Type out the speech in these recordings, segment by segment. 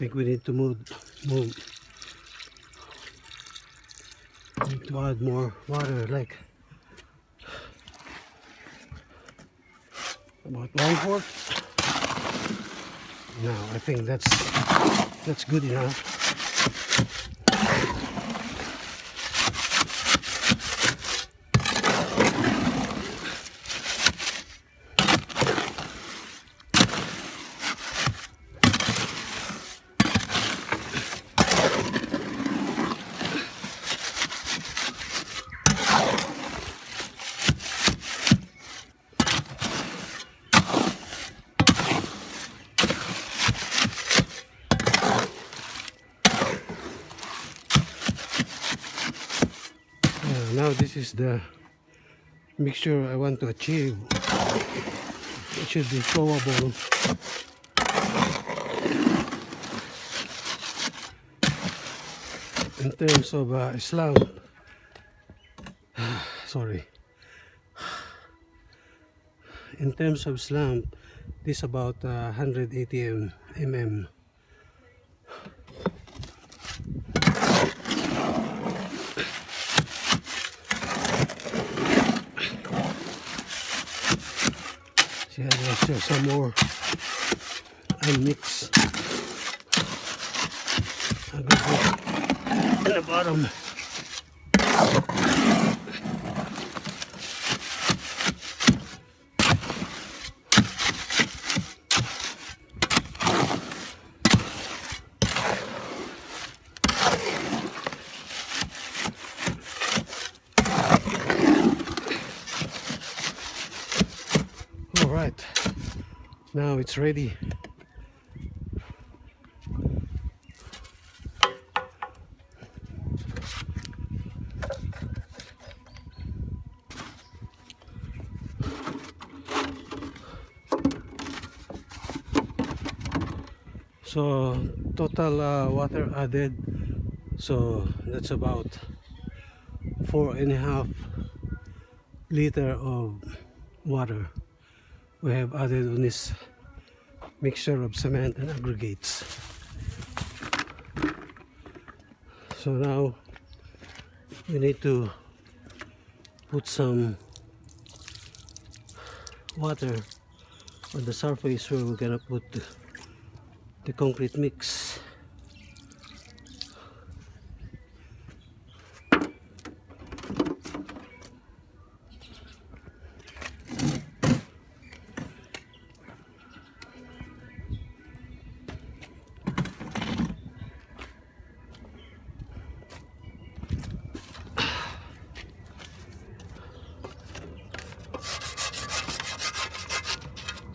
think we need to move. Need to add more water, like about 1/4. No, I think that's good enough. Now this is the mixture I want to achieve. It should be flowable. In terms of slump, sorry. In terms of slump, this is about 180 mm. See, let's share some more and mix a good bit in the bottom. Alright, now it's ready. So total water added, so that's about 4.5 liter of water we have added on this mixture of cement and aggregates. So now we need to put some water on the surface where we're gonna put the concrete mix.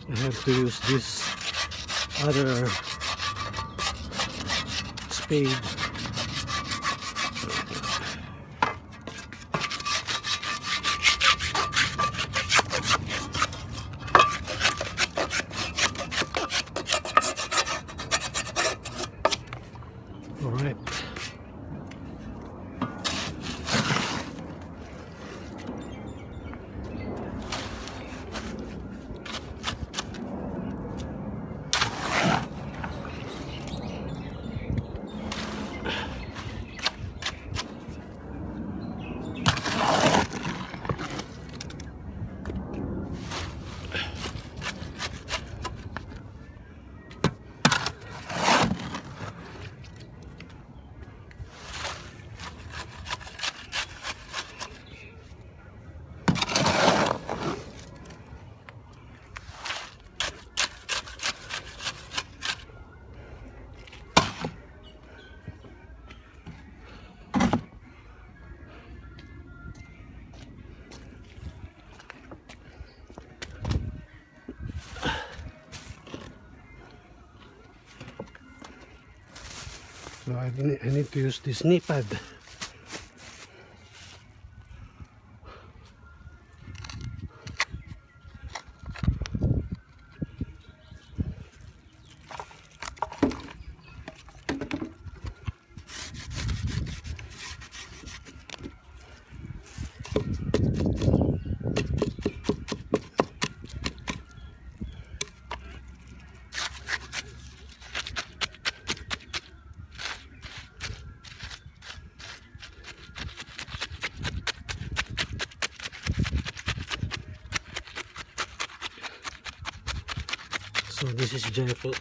I have to use this other spade. All right. So I need to use this knee pad. So this is gentle.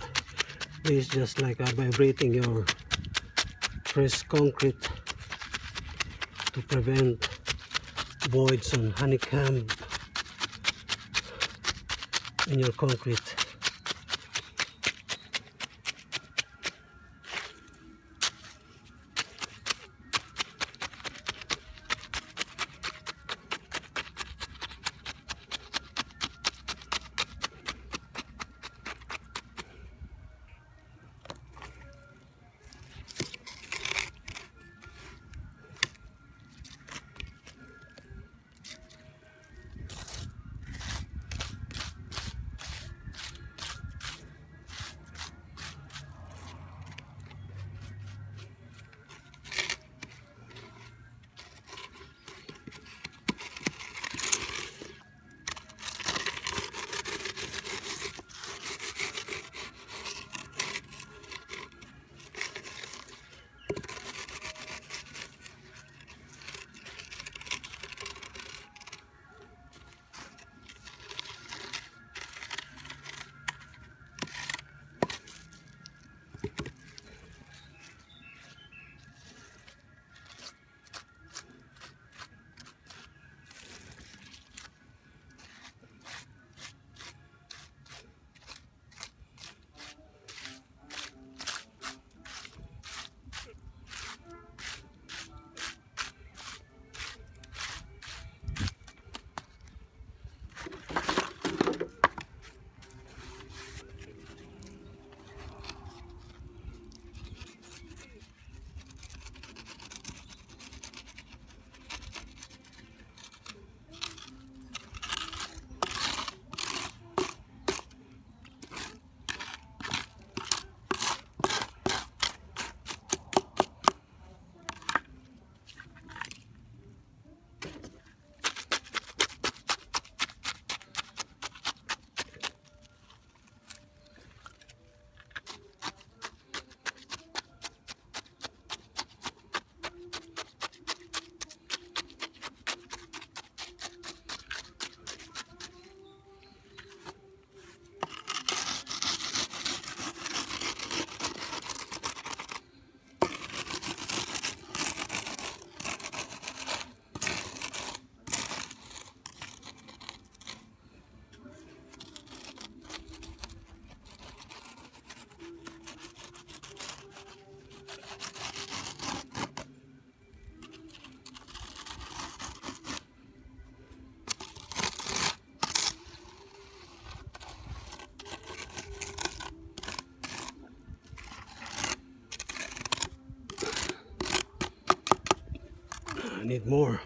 This is just like vibrating your fresh concrete to prevent voids and honeycomb in your concrete. I need more.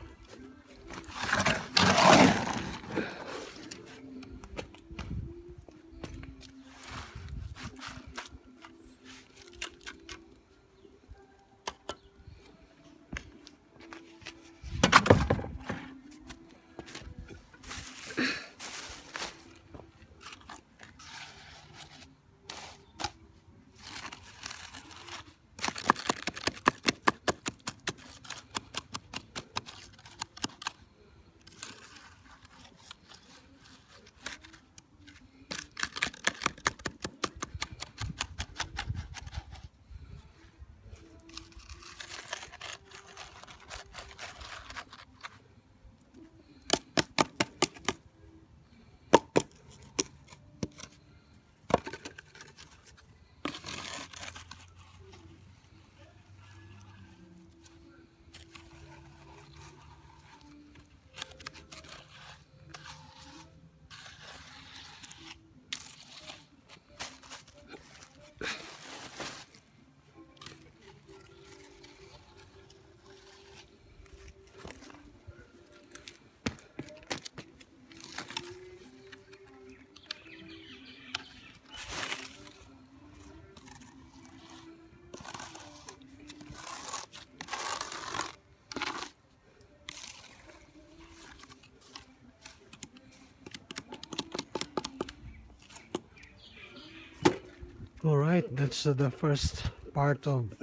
All right, that's the first part of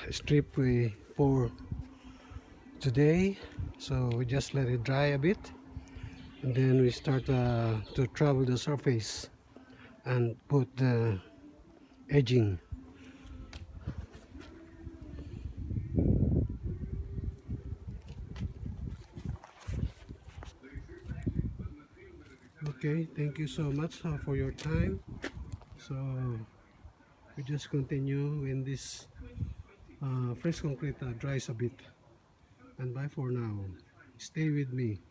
strip we pour today. So we just let it dry a bit And then we start to travel the surface and put the edging. Okay, thank you so much for your time. So we just continue when this fresh concrete dries a bit. And bye for now. Stay with me.